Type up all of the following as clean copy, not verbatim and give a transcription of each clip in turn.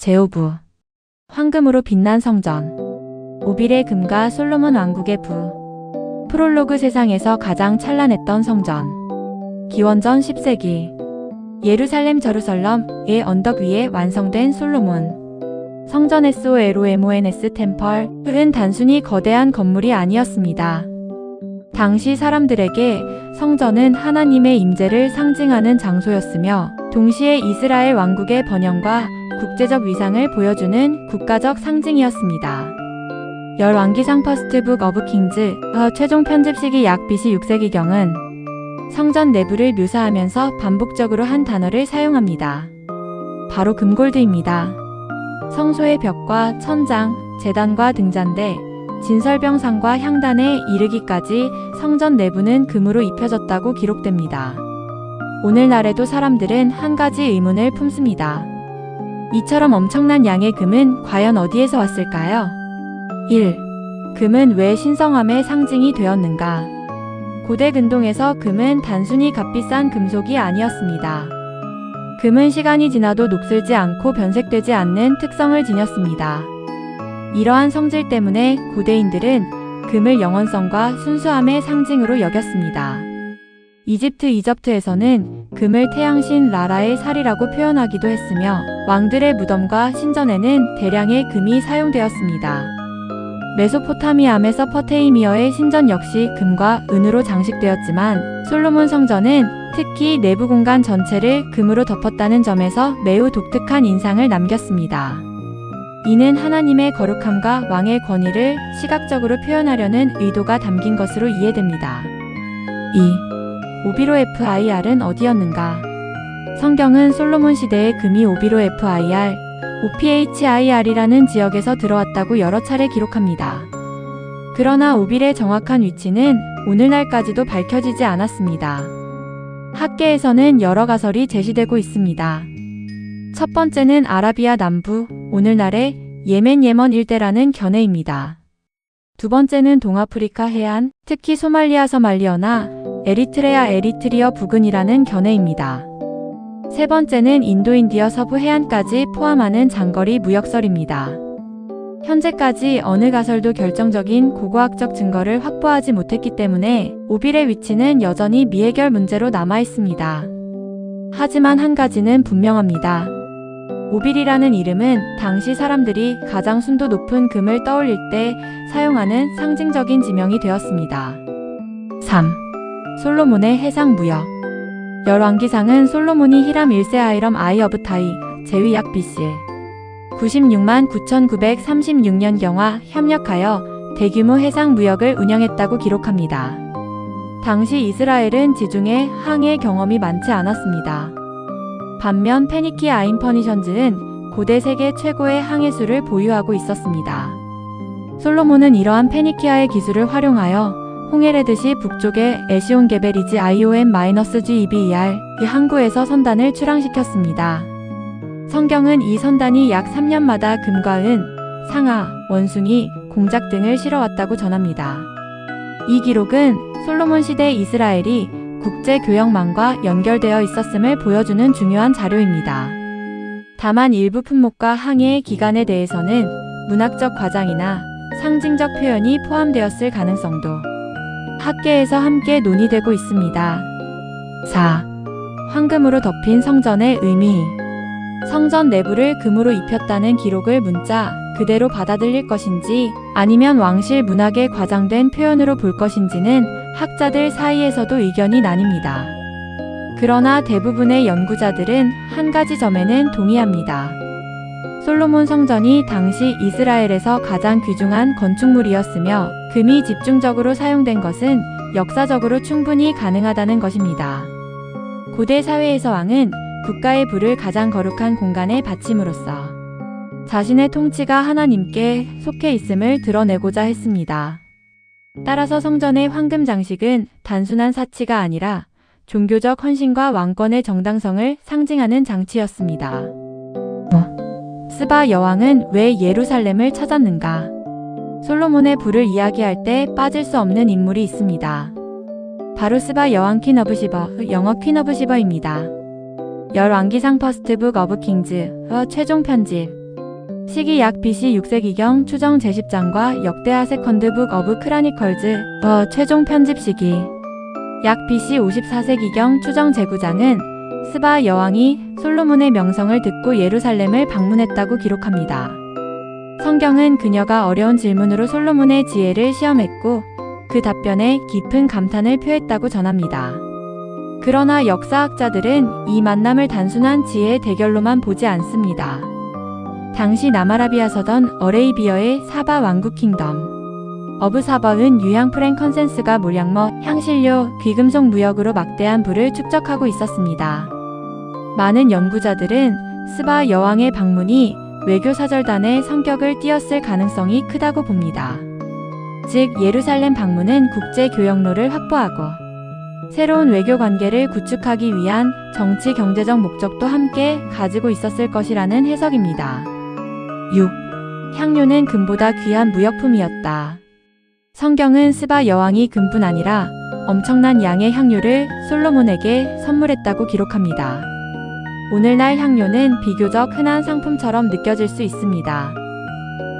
제오부. 황금으로 빛난 성전. 오빌의 금과 솔로몬 왕국의 부. 프롤로그. 세상에서 가장 찬란했던 성전. 기원전 10세기. 예루살렘 저루설럼의 언덕 위에 완성된 솔로몬 성전. SOLOMONS 템펄은 단순히 거대한 건물이 아니었습니다. 당시 사람들에게 성전은 하나님의 임재를 상징하는 장소였으며 동시에 이스라엘 왕국의 번영과 국제적 위상을 보여주는 국가적 상징이었습니다. 열왕기상 퍼스트 북 어브 킹즈 최종 편집 시기 약 BC 6세기경은 성전 내부를 묘사하면서 반복적으로 한 단어를 사용합니다. 바로 금골드입니다. 성소의 벽과 천장, 제단과 등잔대, 진설병상과 향단에 이르기까지 성전 내부는 금으로 입혀졌다고 기록됩니다. 오늘날에도 사람들은 한 가지 의문을 품습니다. 이처럼 엄청난 양의 금은 과연 어디에서 왔을까요? 1. 금은 왜 신성함의 상징이 되었는가? 고대 근동에서 금은 단순히 값비싼 금속이 아니었습니다. 금은 시간이 지나도 녹슬지 않고 변색되지 않는 특성을 지녔습니다. 이러한 성질 때문에 고대인들은 금을 영원성과 순수함의 상징으로 여겼습니다. 이집트에서는 금을 태양신 라라의 살이라고 표현하기도 했으며 왕들의 무덤과 신전에는 대량의 금이 사용되었습니다. 메소포타미아 메소포테이미어의 신전 역시 금과 은으로 장식되었지만 솔로몬 성전은 특히 내부 공간 전체를 금으로 덮었다는 점에서 매우 독특한 인상을 남겼습니다. 이는 하나님의 거룩함과 왕의 권위를 시각적으로 표현하려는 의도가 담긴 것으로 이해됩니다. 2. 오비로FIR은 어디였는가? 성경은 솔로몬 시대의 금이 오비로FIR, OPHIR이라는 지역에서 들어왔다고 여러 차례 기록합니다. 그러나 오빌의 정확한 위치는 오늘날까지도 밝혀지지 않았습니다. 학계에서는 여러 가설이 제시되고 있습니다. 첫 번째는 아라비아 남부, 오늘날의 예멘 일대라는 견해입니다. 두 번째는 동아프리카 해안, 특히 소말리아 서말리어나 에리트리어 부근이라는 견해입니다. 세 번째는 인도인디어 서부 해안까지 포함하는 장거리 무역설입니다. 현재까지 어느 가설도 결정적인 고고학적 증거를 확보하지 못했기 때문에 오빌의 위치는 여전히 미해결 문제로 남아 있습니다. 하지만 한 가지는 분명합니다. 오빌이라는 이름은 당시 사람들이 가장 순도 높은 금을 떠올릴 때 사용하는 상징적인 지명이 되었습니다. 3. 솔로몬의 해상 무역. 열왕기상은 솔로몬이 히람 1세 아이럼 아이 어브 타이 제위 약 BC 96만 9936년경과 협력하여 대규모 해상 무역을 운영했다고 기록합니다. 당시 이스라엘은 지중해 항해 경험이 많지 않았습니다. 반면 페니키아 아인퍼니션즈는 고대 세계 최고의 항해수를 보유하고 있었습니다. 솔로몬은 이러한 페니키아의 기술을 활용하여 홍해레드시 북쪽의 에시온게베리지 IOM-GEBER 이 항구에서 선단을 출항시켰습니다. 성경은 이 선단이 약 3년마다 금과 은, 상아, 원숭이, 공작 등을 실어왔다고 전합니다. 이 기록은 솔로몬 시대 이스라엘이 국제교역망과 연결되어 있었음을 보여주는 중요한 자료입니다. 다만 일부 품목과 항해의 기간에 대해서는 문학적 과장이나 상징적 표현이 포함되었을 가능성도 학계에서 함께 논의되고 있습니다. 4. 황금으로 덮인 성전의 의미. 성전 내부를 금으로 입혔다는 기록을 문자 그대로 받아들일 것인지 아니면 왕실 문학에 과장된 표현으로 볼 것인지는 학자들 사이에서도 의견이 나뉩니다. 그러나 대부분의 연구자들은 한 가지 점에는 동의합니다. 솔로몬 성전이 당시 이스라엘에서 가장 귀중한 건축물이었으며 금이 집중적으로 사용된 것은 역사적으로 충분히 가능하다는 것입니다. 고대 사회에서 왕은 국가의 부를 가장 거룩한 공간에 바침으로써 자신의 통치가 하나님께 속해 있음을 드러내고자 했습니다. 따라서 성전의 황금 장식은 단순한 사치가 아니라 종교적 헌신과 왕권의 정당성을 상징하는 장치였습니다. 스바 여왕은 왜 예루살렘을 찾았는가? 솔로몬의 부를 이야기할 때 빠질 수 없는 인물이 있습니다. 바로 스바 여왕 퀸 오브 시버, 영어 퀸 오브 시버입니다. 열왕기상 퍼스트 북 어브 킹즈 최종 편집 시기 약 BC 6세기경 추정 제10장과 역대하 세컨드북 어브 크라니컬즈 최종 편집 시기 약 BC 54세기경 추정 제9장은 스바 여왕이 솔로몬의 명성을 듣고 예루살렘을 방문했다고 기록합니다. 성경은 그녀가 어려운 질문으로 솔로몬의 지혜를 시험했고 그 답변에 깊은 감탄을 표했다고 전합니다. 그러나 역사학자들은 이 만남을 단순한 지혜의 대결로만 보지 않습니다. 당시 남아라비아 서던 어레이비어의 사바 왕국 킹덤 어브 사바은 유향 프랭컨센스가 몰약머, 향신료, 귀금속 무역으로 막대한 부를 축적하고 있었습니다. 많은 연구자들은 스바 여왕의 방문이 외교사절단의 성격을 띄었을 가능성이 크다고 봅니다. 즉 예루살렘 방문은 국제교역로를 확보하고 새로운 외교 관계를 구축하기 위한 정치 경제적 목적도 함께 가지고 있었을 것이라는 해석입니다. 6. 향료는 금보다 귀한 무역품이었다. 성경은 스바 여왕이 금뿐 아니라 엄청난 양의 향료를 솔로몬에게 선물했다고 기록합니다. 오늘날 향료는 비교적 흔한 상품처럼 느껴질 수 있습니다.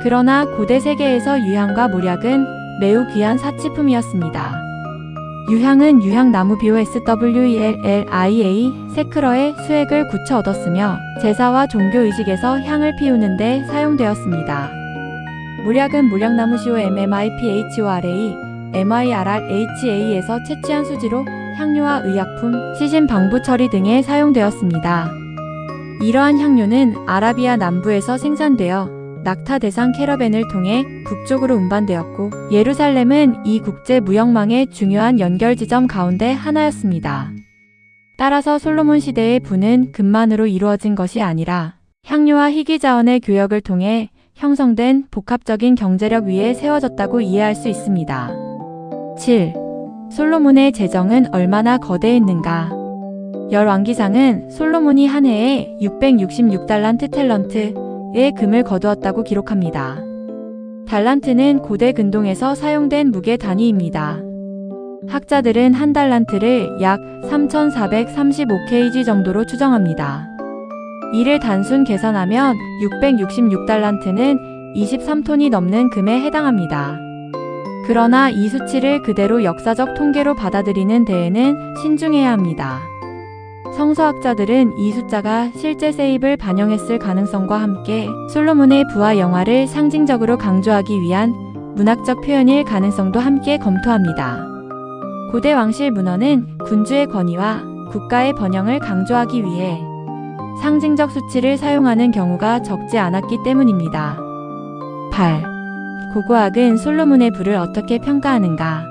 그러나 고대 세계에서 유향과 몰약은 매우 귀한 사치품이었습니다. 유향은 유향나무 BOSWELLIA 세크러의 수액을 굳혀 얻었으며 제사와 종교의식에서 향을 피우는 데 사용되었습니다. 몰약은 몰약나무 COMMIPHORA MIRRHA에서 채취한 수지로 향료와 의약품, 시신 방부 처리 등에 사용되었습니다. 이러한 향료는 아라비아 남부에서 생산되어 낙타 대상 캐러밴을 통해 북쪽으로 운반되었고 예루살렘은 이 국제 무역망의 중요한 연결 지점 가운데 하나였습니다. 따라서 솔로몬 시대의 부는 금만으로 이루어진 것이 아니라 향료와 희귀 자원의 교역을 통해 형성된 복합적인 경제력 위에 세워졌다고 이해할 수 있습니다. 7. 솔로몬의 재정은 얼마나 거대했는가? 열왕기상은 솔로몬이 한 해에 666달란트 탤런트의 금을 거두었다고 기록합니다. 달란트는 고대 근동에서 사용된 무게 단위입니다. 학자들은 한 달란트를 약 3435kg 정도로 추정합니다. 이를 단순 계산하면 666달란트는 23톤이 넘는 금에 해당합니다. 그러나 이 수치를 그대로 역사적 통계로 받아들이는 데에는 신중해야 합니다. 성서학자들은 이 숫자가 실제 세입을 반영했을 가능성과 함께 솔로몬의 부와 영화를 상징적으로 강조하기 위한 문학적 표현일 가능성도 함께 검토합니다. 고대 왕실 문헌은 군주의 권위와 국가의 번영을 강조하기 위해 상징적 수치를 사용하는 경우가 적지 않았기 때문입니다. 8. 고고학은 솔로몬의 부를 어떻게 평가하는가?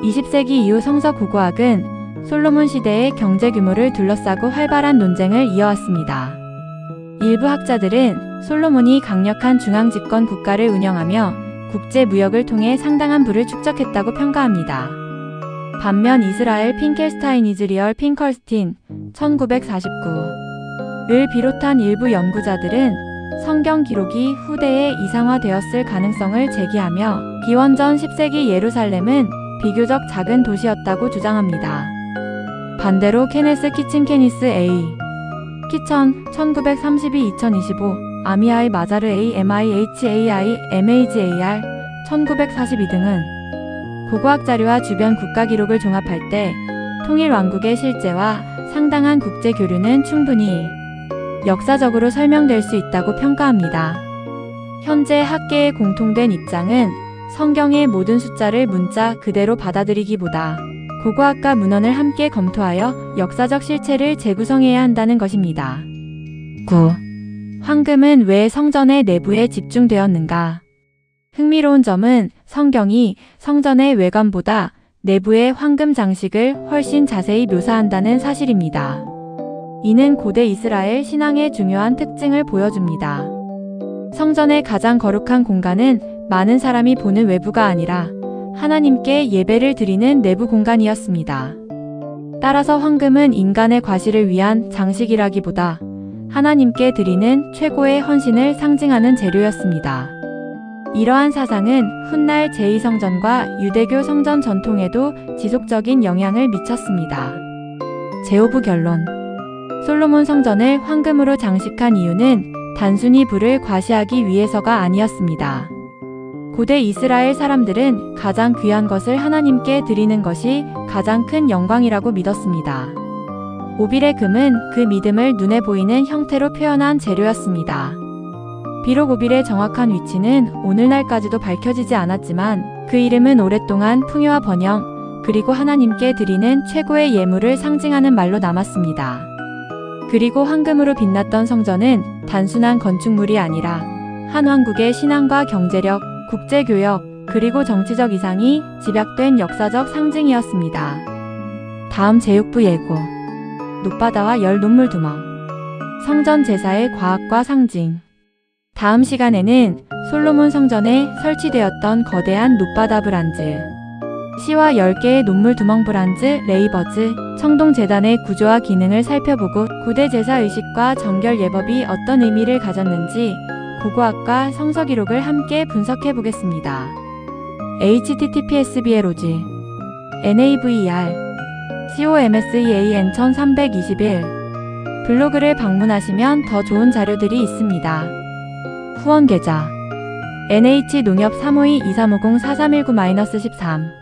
20세기 이후 성서 고고학은 솔로몬 시대의 경제 규모를 둘러싸고 활발한 논쟁을 이어왔습니다. 일부 학자들은 솔로몬이 강력한 중앙집권 국가를 운영하며 국제 무역을 통해 상당한 부를 축적했다고 평가합니다. 반면 이스라엘 핑켈스타인 이즈리얼 핑컬스틴 1949을 비롯한 일부 연구자들은 성경 기록이 후대에 이상화되었을 가능성을 제기하며 기원전 10세기 예루살렘은 비교적 작은 도시였다고 주장합니다. 반대로 케네스 키친케니스 A. 키천 1932-2025 아미아이 마자르 A. MIHAI MAGAR 1942 등은 고고학 자료와 주변 국가 기록을 종합할 때 통일 왕국의 실제와 상당한 국제 교류는 충분히 역사적으로 설명될 수 있다고 평가합니다. 현재 학계의 공통된 입장은 성경의 모든 숫자를 문자 그대로 받아들이기보다 고고학과 문헌을 함께 검토하여 역사적 실체를 재구성해야 한다는 것입니다. 9. 황금은 왜 성전의 내부에 집중되었는가? 흥미로운 점은 성경이 성전의 외관보다 내부의 황금 장식을 훨씬 자세히 묘사한다는 사실입니다. 이는 고대 이스라엘 신앙의 중요한 특징을 보여줍니다. 성전의 가장 거룩한 공간은 많은 사람이 보는 외부가 아니라 하나님께 예배를 드리는 내부 공간이었습니다. 따라서 황금은 인간의 과시를 위한 장식이라기보다 하나님께 드리는 최고의 헌신을 상징하는 재료였습니다. 이러한 사상은 훗날 제2성전과 유대교 성전 전통에도 지속적인 영향을 미쳤습니다. 제오부 결론. 솔로몬 성전을 황금으로 장식한 이유는 단순히 불을 과시하기 위해서가 아니었습니다. 고대 이스라엘 사람들은 가장 귀한 것을 하나님께 드리는 것이 가장 큰 영광이라고 믿었습니다. 오빌의 금은 그 믿음을 눈에 보이는 형태로 표현한 재료였습니다. 비록 오빌의 정확한 위치는 오늘날까지도 밝혀지지 않았지만 그 이름은 오랫동안 풍요와 번영, 그리고 하나님께 드리는 최고의 예물을 상징하는 말로 남았습니다. 그리고 황금으로 빛났던 성전은 단순한 건축물이 아니라 한 왕국의 신앙과 경제력, 국제교역, 그리고 정치적 이상이 집약된 역사적 상징이었습니다. 다음 제육부 예고. 놋바다와 열 눈물 두멍. 성전 제사의 과학과 상징. 다음 시간에는 솔로몬 성전에 설치되었던 거대한 놋바다 브란즈, 시와 10개의 눈물 두멍 브란즈, 레이버즈, 청동재단의 구조와 기능을 살펴보고 고대 제사 의식과 정결 예법이 어떤 의미를 가졌는지 고고학과 성서 기록을 함께 분석해 보겠습니다. https://BLOG NAVER COMSEAN 1321 블로그를 방문하시면 더 좋은 자료들이 있습니다. 후원 계좌 NH농협 352-2350-4319-13